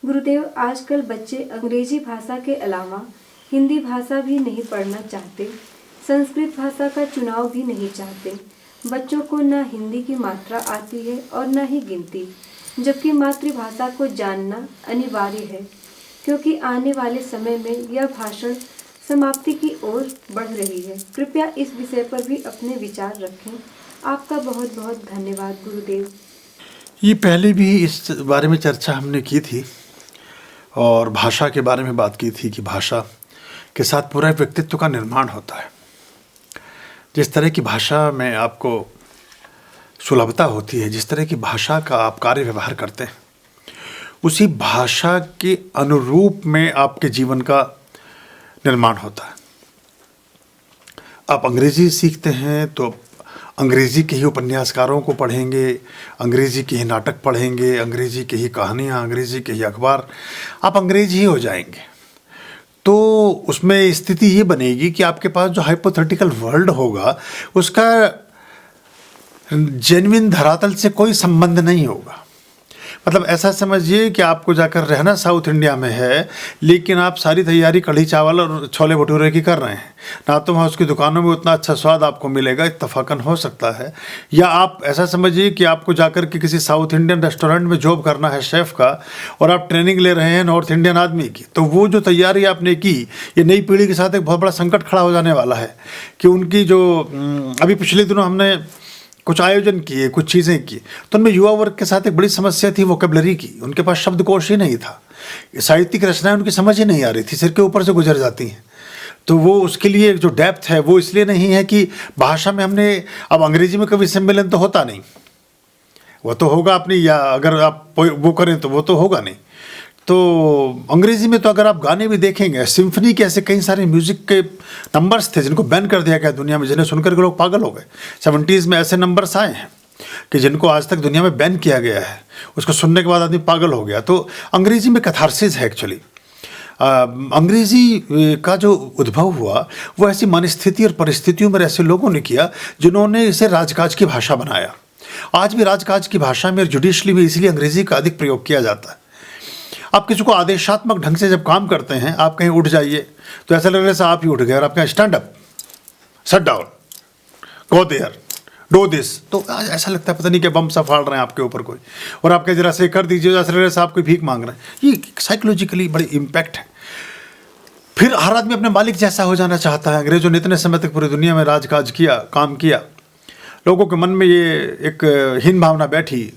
गुरुदेव, आजकल बच्चे अंग्रेजी भाषा के अलावा हिंदी भाषा भी नहीं पढ़ना चाहते, संस्कृत भाषा का चुनाव भी नहीं चाहते। बच्चों को न हिंदी की मात्रा आती है और न ही गिनती, जबकि मातृभाषा को जानना अनिवार्य है, क्योंकि आने वाले समय में यह भाषा समाप्ति की ओर बढ़ रही है। कृपया इस विषय पर भी अपने विचार रखें। आपका बहुत बहुत धन्यवाद गुरुदेव। ये पहले भी इस बारे में चर्चा हमने की थी और भाषा के बारे में बात की थी कि भाषा के साथ पूरा व्यक्तित्व का निर्माण होता है। जिस तरह की भाषा में आपको सुलभता होती है, जिस तरह की भाषा का आप कार्य व्यवहार करते हैं, उसी भाषा के अनुरूप में आपके जीवन का निर्माण होता है। आप अंग्रेजी सीखते हैं तो अंग्रेज़ी के ही उपन्यासकारों को पढ़ेंगे, अंग्रेज़ी के ही नाटक पढ़ेंगे, अंग्रेज़ी की ही कहानियाँ, अंग्रेज़ी के ही अखबार, आप अंग्रेजी ही हो जाएंगे। तो उसमें स्थिति ये बनेगी कि आपके पास जो हाइपोथेटिकल वर्ल्ड होगा उसका जेन्युइन धरातल से कोई संबंध नहीं होगा। मतलब ऐसा समझिए कि आपको जाकर रहना साउथ इंडिया में है, लेकिन आप सारी तैयारी कढ़ी चावल और छोले भटूरे की कर रहे हैं। ना तो वहाँ उसकी दुकानों में उतना अच्छा स्वाद आपको मिलेगा, इत्तफाकन हो सकता है। या आप ऐसा समझिए कि आपको जाकर के किसी साउथ इंडियन रेस्टोरेंट में जॉब करना है शेफ़ का, और आप ट्रेनिंग ले रहे हैं नॉर्थ इंडियन आदमी की, तो वो जो तैयारी आपने की, ये नई पीढ़ी के साथ एक बहुत बड़ा संकट खड़ा हो जाने वाला है कि उनकी जो अभी पिछले दिनों हमने कुछ आयोजन किए, कुछ चीज़ें की, तो उनमें युवा वर्ग के साथ एक बड़ी समस्या थी वोकेबलरी की। उनके पास शब्दकोश ही नहीं था, साहित्यिक रचनाएं उनकी समझ ही नहीं आ रही थी, सिर के ऊपर से गुजर जाती हैं। तो वो उसके लिए जो डेप्थ है वो इसलिए नहीं है कि भाषा में हमने, अब अंग्रेजी में कवि सम्मेलन तो होता नहीं, वो तो होगा अपनी, या अगर आप वो करें तो वो तो होगा नहीं। तो अंग्रेज़ी में तो अगर आप गाने भी देखेंगे, सिम्फनी के ऐसे कई सारे म्यूज़िक के नंबर्स थे जिनको बैन कर दिया गया दुनिया में, जिन्हें सुनकर के लोग पागल हो गए। 70s में ऐसे नंबर्स आए हैं कि जिनको आज तक दुनिया में बैन किया गया है, उसको सुनने के बाद आदमी पागल हो गया। तो अंग्रेज़ी में कैथारसिस है एक्चुअली। अंग्रेज़ी का जो उद्भव हुआ वो ऐसी मनस्थिति और परिस्थितियों में ऐसे लोगों ने किया जिन्होंने इसे राजकाज की भाषा बनाया। आज भी राजकाज की भाषा में, जुडिशली में इसलिए अंग्रेज़ी का अधिक प्रयोग किया जाता है। आप किसी को आदेशात्मक ढंग से जब काम करते हैं, आप कहीं उठ जाइए तो ऐसा लग रहा है आप ही उठ गए, और आप कहें stand up, sit down, go there, do this, तो ऐसा लगता है पता नहीं क्या बम सा फाड़ रहे हैं आपके ऊपर कोई, और आप कहें जरा से कर दीजिए, ऐसा लग रहा है आप कोई भीख मांग रहे हैं। ये साइकोलॉजिकली बड़ी इम्पैक्ट है। फिर हर आदमी अपने मालिक जैसा हो जाना चाहता है। अंग्रेजों ने इतने समय तक पूरी दुनिया में राजकाज किया, काम किया, लोगों के मन में ये एक हीन भावना बैठी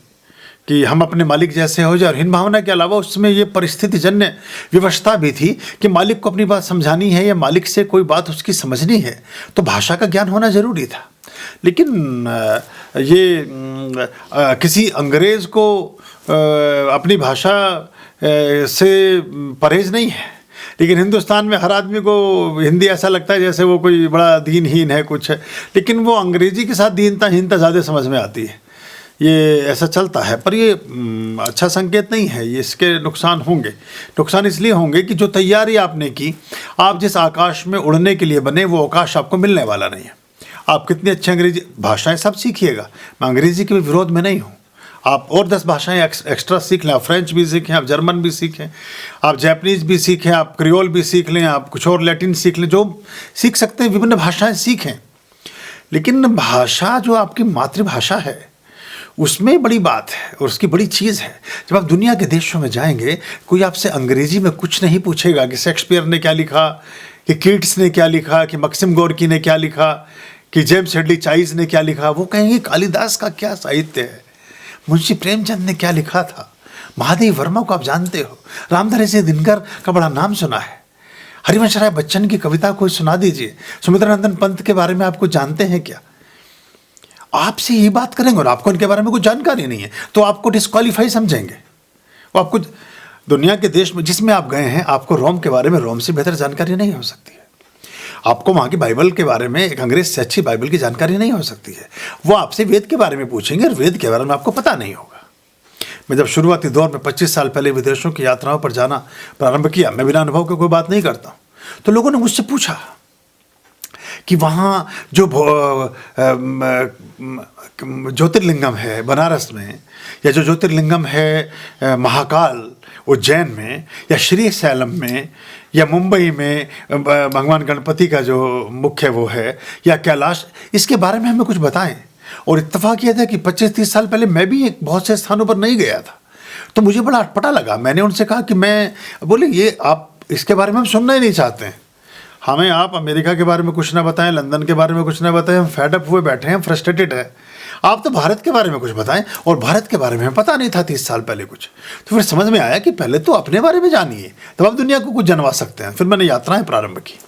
कि हम अपने मालिक जैसे हो जाए। और हीन भावना के अलावा उसमें ये परिस्थिति जन्य विवशता भी थी कि मालिक को अपनी बात समझानी है या मालिक से कोई बात उसकी समझनी है, तो भाषा का ज्ञान होना ज़रूरी था। लेकिन ये किसी अंग्रेज़ को अपनी भाषा से परहेज नहीं है। लेकिन हिंदुस्तान में हर आदमी को हिंदी ऐसा लगता है जैसे वो कोई बड़ा दीनहीन है कुछ है, लेकिन वो अंग्रेज़ी के साथ हीनता ज़्यादा समझ में आती है। ये ऐसा चलता है, पर ये अच्छा संकेत नहीं है। ये इसके नुकसान होंगे। नुकसान इसलिए होंगे कि जो तैयारी आपने की, आप जिस आकाश में उड़ने के लिए बने, वो आकाश आपको मिलने वाला नहीं है। आप कितनी अच्छी अंग्रेजी भाषाएं सब सीखिएगा, मैं अंग्रेज़ी के विरोध में नहीं हूँ। आप और 10 भाषाएं एक्स्ट्रा सीख लें, आप फ्रेंच भी सीखें, आप जर्मन भी सीखें, आप जैपनीज़ भी सीखें, आप क्रियोल भी सीख लें, आप कुछ और लैटिन सीख लें, जो सीख सकते हैं विभिन्न भाषाएँ सीखें। लेकिन भाषा जो आपकी मातृभाषा है उसमें बड़ी बात है और उसकी बड़ी चीज़ है। जब आप दुनिया के देशों में जाएंगे, कोई आपसे अंग्रेज़ी में कुछ नहीं पूछेगा कि शेक्सपियर ने क्या लिखा, कि कीट्स ने क्या लिखा, कि मैक्सिम गोर्की ने क्या लिखा, कि जेम्स हेडली चाइल्ड ने क्या लिखा। वो कहेंगे कालिदास का क्या साहित्य है, मुंशी प्रेमचंद ने क्या लिखा था, महादेव वर्मा को आप जानते हो, रामधारी सिंह दिनकर का बड़ा नाम सुना है, हरिवंश राय बच्चन की कविता कोई सुना दीजिए, सुमित्रानंदन पंत के बारे में आपको जानते हैं क्या? आपसे ये बात करेंगे और आपको इनके बारे में कुछ जानकारी नहीं है तो आपको डिस्क्वालीफाई समझेंगे। वो आपको दुनिया के देश में जिसमें आप गए हैं, आपको रोम के बारे में रोम से बेहतर जानकारी नहीं हो सकती है। आपको वहाँ की बाइबल के बारे में एक अंग्रेज से अच्छी बाइबल की जानकारी नहीं हो सकती है। वो आपसे वेद के बारे में पूछेंगे और वेद के बारे में आपको पता नहीं होगा। मैं जब शुरुआती दौर में 25 साल पहले विदेशों की यात्राओं पर जाना प्रारंभ किया, मैं बिना अनुभव के कोई बात नहीं करता हूँ, तो लोगों ने मुझसे पूछा कि वहाँ जो ज्योतिर्लिंगम है बनारस में, या जो ज्योतिर्लिंगम है महाकाल उज्जैन में, या श्री सैलम में, या मुंबई में भगवान गणपति का जो मुख्य वो है, या कैलाश, इसके बारे में हमें कुछ बताएं। और इत्तेफाक यह था कि 25-30 साल पहले मैं भी बहुत से स्थानों पर नहीं गया था, तो मुझे बड़ा अटपटा लगा। मैंने उनसे कहा कि मैं बोले ये आप इसके बारे में हम सुनना ही नहीं चाहते हैं, हमें आप अमेरिका के बारे में कुछ ना बताएं, लंदन के बारे में कुछ ना बताएं, हम फेड अप हुए बैठे हैं, फ्रस्ट्रेटेड है। आप तो भारत के बारे में कुछ बताएं। और भारत के बारे में पता नहीं था 30 साल पहले कुछ। तो फिर समझ में आया कि पहले तो अपने बारे में जानिए, तब आप दुनिया को कुछ जनवा सकते हैं। फिर मैंने यात्राएं प्रारंभ की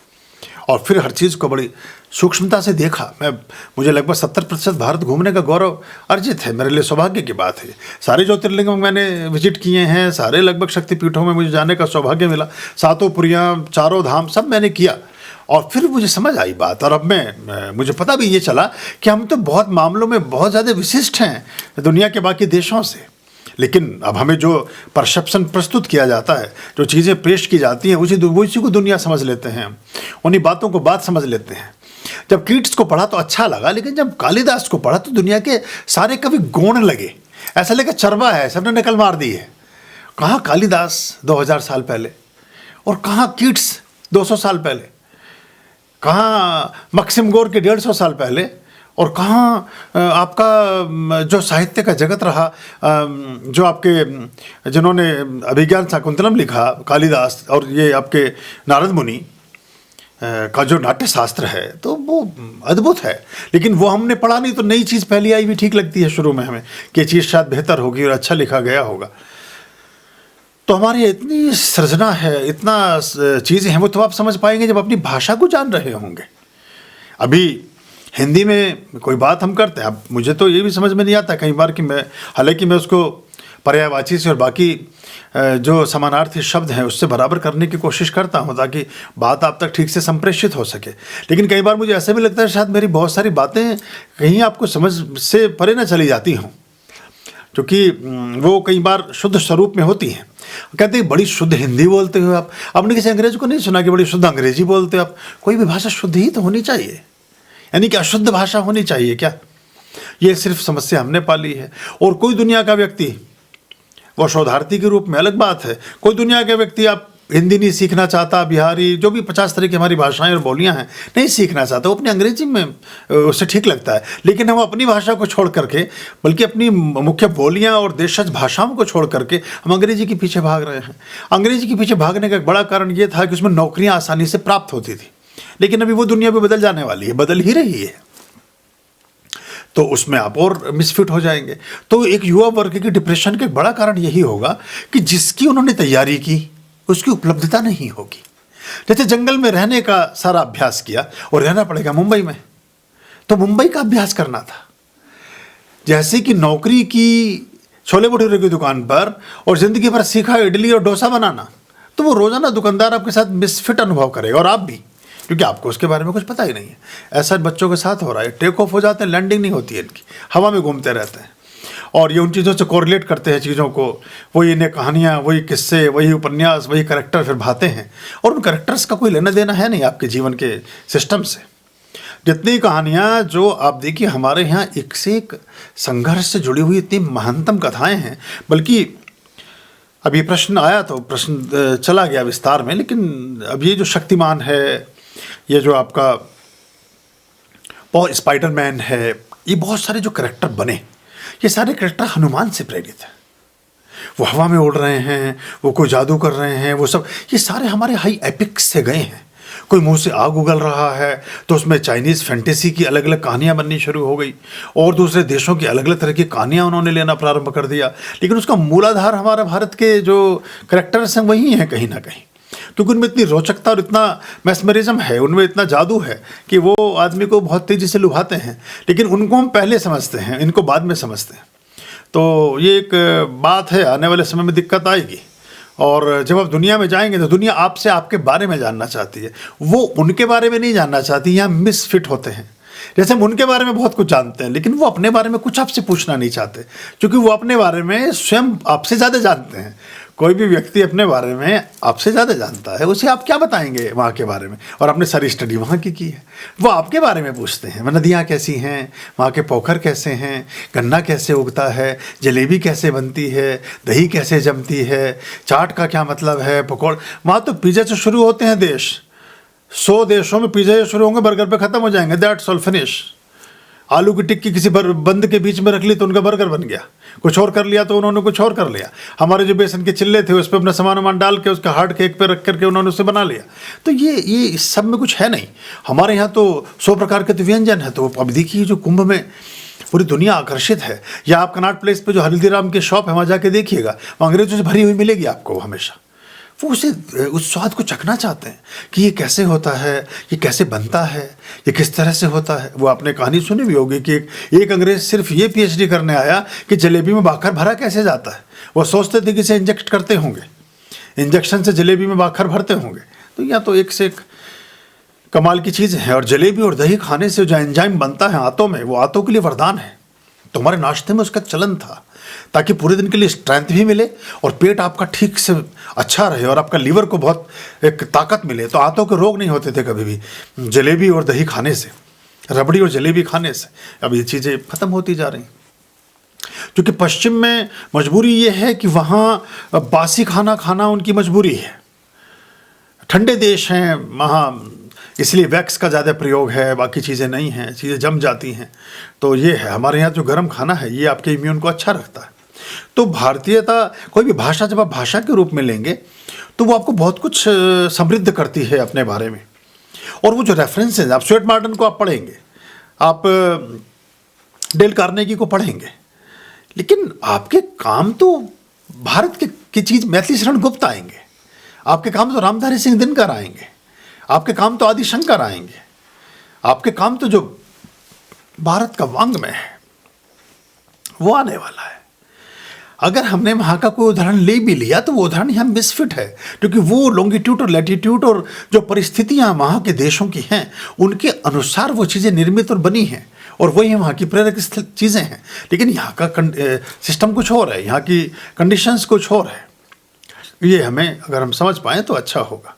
और फिर हर चीज़ को बड़ी सूक्ष्मता से देखा। मुझे लगभग 70% भारत घूमने का गौरव अर्जित है, मेरे लिए सौभाग्य की बात है। सारे ज्योतिर्लिंग मैंने विजिट किए हैं, सारे लगभग शक्तिपीठों में मुझे जाने का सौभाग्य मिला, 7 पुरियाँ, 4 धाम सब मैंने किया। और फिर मुझे समझ आई बात, और अब मुझे पता भी ये चला कि हम तो बहुत मामलों में बहुत ज़्यादा विशिष्ट हैं दुनिया के बाकी देशों से। लेकिन अब हमें जो परसेप्शन प्रस्तुत किया जाता है, जो चीज़ें पेश की जाती हैं, उसी को दुनिया समझ लेते हैं, उन्हीं बातों को बात समझ लेते हैं। जब कीट्स को पढ़ा तो अच्छा लगा, लेकिन जब कालिदास को पढ़ा तो दुनिया के सारे कवि गौण लगे, ऐसा लगा चरबा है, सबने नकल मार दी है। कहाँ कालिदास 2000 साल पहले, और कहाँ कीट्स 200 साल पहले, कहाँ मक्सिम गोर के 150 साल पहले, और कहाँ आपका जो साहित्य का जगत रहा, जो आपके जिन्होंने अभिज्ञान शाकुंतलम लिखा कालिदास, और ये आपके नारद मुनि का जो नाट्य शास्त्र है, तो वो अद्भुत है। लेकिन वो हमने पढ़ा नहीं, तो नई चीज़ पहली आई भी ठीक लगती है शुरू में हमें कि ये चीज़ शायद बेहतर होगी और अच्छा लिखा गया होगा। तो हमारी इतनी सृजना है, इतना चीज़ें हैं, वो तो आप समझ पाएंगे जब अपनी भाषा को जान रहे होंगे। अभी हिंदी में कोई बात हम करते हैं, अब मुझे तो ये भी समझ में नहीं आता कई बार कि हालांकि मैं उसको पर्यायवाची से और बाकी जो समानार्थी शब्द हैं उससे बराबर करने की कोशिश करता हूँ ताकि बात आप तक ठीक से संप्रेषित हो सके। लेकिन कई बार मुझे ऐसा भी लगता है शायद मेरी बहुत सारी बातें कहीं आपको समझ से परे न चली जाती हों, क्योंकि वो कई बार शुद्ध स्वरूप में होती हैं। कहते हैं बड़ी शुद्ध हिंदी बोलते हो आप। आपने किसी अंग्रेज को नहीं सुना कि बड़ी शुद्ध अंग्रेजी बोलते हो आप। कोई भी भाषा शुद्ध ही तो होनी चाहिए, यानी कि अशुद्ध भाषा होनी चाहिए क्या? ये सिर्फ समस्या हमने पाली है। और कोई दुनिया का व्यक्ति, वो शोधार्थी के रूप में अलग बात है, कोई दुनिया के व्यक्ति आप हिंदी नहीं सीखना चाहता, बिहारी जो भी 50 तरह की हमारी भाषाएं और बोलियां हैं नहीं सीखना चाहता, वो अपनी अंग्रेजी में उससे ठीक लगता है। लेकिन हम अपनी भाषा को छोड़ करके, बल्कि अपनी मुख्य बोलियां और देशज भाषाओं को छोड़ करके हम अंग्रेजी के पीछे भाग रहे हैं। अंग्रेजी के पीछे भागने का एक बड़ा कारण ये था कि उसमें नौकरियाँ आसानी से प्राप्त होती थी। लेकिन अभी वो दुनिया भी बदल जाने वाली है, बदल ही रही है, तो उसमें आप और मिसफिट हो जाएंगे। तो एक युवा वर्ग की डिप्रेशन का एक बड़ा कारण यही होगा कि जिसकी उन्होंने तैयारी की उसकी उपलब्धता नहीं होगी। जैसे जंगल में रहने का सारा अभ्यास किया और रहना पड़ेगा मुंबई में, तो मुंबई का अभ्यास करना था। जैसे कि नौकरी की छोले भटूरे की दुकान पर और ज़िंदगी भर सीखा इडली और डोसा बनाना, तो वो रोज़ाना दुकानदार आपके साथ मिसफिट अनुभव करेगा, और आप भी, क्योंकि आपको उसके बारे में कुछ पता ही नहीं है। ऐसा बच्चों के साथ हो रहा है, टेक ऑफ हो जाते हैं, लैंडिंग नहीं होती है इनकी, हवा में घूमते रहते हैं और ये उन चीज़ों से कोरिलेट करते हैं चीज़ों को। वही इन्हें कहानियाँ, वही किस्से, वही उपन्यास, वही करेक्टर फिर भाते हैं, और उन करेक्टर्स का कोई लेना देना है नहीं आपके जीवन के सिस्टम से। जितनी कहानियाँ जो आप देखिए हमारे यहाँ एक से एक संघर्ष से जुड़ी हुई इतनी महानतम कथाएँ हैं, बल्कि अभी प्रश्न आया तो प्रश्न चला गया विस्तार में, लेकिन अब ये जो शक्तिमान है, ये जो आपका स्पाइडरमैन है, ये बहुत सारे जो करेक्टर बने, ये सारे करेक्टर हनुमान से प्रेरित हैं। वो हवा में उड़ रहे हैं, वो कोई जादू कर रहे हैं, वो सब ये सारे हमारे हाई एपिक्स से गए हैं। कोई मुंह से आग उगल रहा है तो उसमें चाइनीज़ फैंटेसी की अलग अलग कहानियाँ बननी शुरू हो गई, और दूसरे देशों की अलग अलग तरह की कहानियाँ उन्होंने लेना प्रारंभ कर दिया। लेकिन उसका मूलाधार हमारा भारत के जो करेक्टर्स हैं वही हैं कहीं ना कहीं, क्योंकि उनमें इतनी रोचकता और इतना मैस्मरिज्म है, उनमें इतना जादू है कि वो आदमी को बहुत तेज़ी से लुभाते हैं। लेकिन उनको हम पहले समझते हैं, इनको बाद में समझते हैं। तो ये एक बात है, आने वाले समय में दिक्कत आएगी। और जब आप दुनिया में जाएंगे तो दुनिया आपसे आपके बारे में जानना चाहती है, वो उनके बारे में नहीं जानना चाहती। यहाँ मिसफिट होते हैं। जैसे हम उनके बारे में बहुत कुछ जानते हैं, लेकिन वो अपने बारे में कुछ आपसे पूछना नहीं चाहते, क्योंकि वो अपने बारे में स्वयं आपसे ज़्यादा जानते हैं। कोई भी व्यक्ति अपने बारे में आपसे ज़्यादा जानता है, उसे आप क्या बताएंगे वहाँ के बारे में, और आपने सारी स्टडी वहाँ की है। वो आपके बारे में पूछते हैं, नदियाँ कैसी हैं, वहाँ के पोखर कैसे हैं, गन्ना कैसे उगता है, जलेबी कैसे बनती है, दही कैसे जमती है, चाट का क्या मतलब है, पकौड़। वहाँ तो पिज़्ज़ा से शुरू होते हैं देश, 100 देशों में पिज़्ज़ा शुरू होंगे, बर्गर पे ख़त्म हो जाएंगे, दैट्स ऑल फिनिश। आलू की टिक्की किसी बंद के बीच में रख ली तो उनका बर्गर बन गया, कुछ और कर लिया तो उन्होंने कुछ और कर लिया। हमारे जो बेसन के चिल्ले थे उस पर अपना सामान डाल के उसका हार्ड केक पे रख करके उन्होंने उसे बना लिया। तो ये इस सब में कुछ है नहीं। हमारे यहाँ तो 100 प्रकार के तो व्यंजन है। तो अब देखिए जो कुंभ में पूरी दुनिया आकर्षित है, या आप कनॉट प्लेस पे जो हल्दीराम की शॉप है वहाँ जाके देखिएगा, वहाँ अंग्रेजों से भरी हुई मिलेगी आपको हमेशा। वो उस स्वाद को चखना चाहते हैं कि ये कैसे होता है, ये कैसे बनता है, ये किस तरह से होता है। वो आपने कहानी सुनी भी होगी कि एक अंग्रेज सिर्फ ये पीएचडी करने आया कि जलेबी में बाखर भरा कैसे जाता है। वो सोचते थे कि इसे इंजेक्ट करते होंगे, इंजेक्शन से जलेबी में बाखर भरते होंगे। तो यहाँ तो एक से एक कमाल की चीज़ है। और जलेबी और दही खाने से जो एंजाइम बनता है आंतों में, वो आंतों के लिए वरदान है। तो हमारे नाश्ते में उसका चलन था ताकि पूरे दिन के लिए स्ट्रेंथ भी मिले और पेट आपका ठीक से अच्छा रहे और आपका लीवर को बहुत एक ताकत मिले। तो आंतों के रोग नहीं होते थे कभी भी जलेबी और दही खाने से, रबड़ी और जलेबी खाने से। अब ये चीज़ें ख़त्म होती जा रही, क्योंकि पश्चिम में मजबूरी ये है कि वहाँ बासी खाना खाना उनकी मजबूरी है। ठंडे देश हैं वहाँ, इसलिए वैक्स का ज़्यादा प्रयोग है, बाकी चीज़ें नहीं हैं, चीज़ें जम जाती हैं। तो ये है, हमारे यहाँ जो गर्म खाना है ये आपके इम्यून को अच्छा रखता है। तो भारतीयता, कोई भी भाषा जब आप भाषा के रूप में लेंगे तो वो आपको बहुत कुछ समृद्ध करती है अपने बारे में। और वो जो रेफरेंसेज, आप स्टुअर्ट मार्टन को आप पढ़ेंगे, आप डेल कार्नेगी को पढ़ेंगे, लेकिन आपके काम तो भारत की चीज़ मैथिली शरण गुप्त आएंगे, आपके काम तो रामधारी सिंह दिनकर आएंगे, आपके काम तो आदि शंकर आएंगे, आपके काम तो जो भारत का वांग में है वो आने वाला है। अगर हमने वहाँ का कोई उदाहरण ले भी लिया तो वो उदाहरण यहाँ मिसफिट है, क्योंकि वो लॉन्गिट्यूड और लैटिट्यूड और जो परिस्थितियाँ वहाँ के देशों की हैं उनके अनुसार वो चीज़ें निर्मित और बनी हैं, और वही वहाँ की प्रेरक चीज़ें हैं। लेकिन यहाँ का सिस्टम कुछ और है, यहाँ की कंडीशंस कुछ और है। ये हमें अगर हम समझ पाएँ तो अच्छा होगा।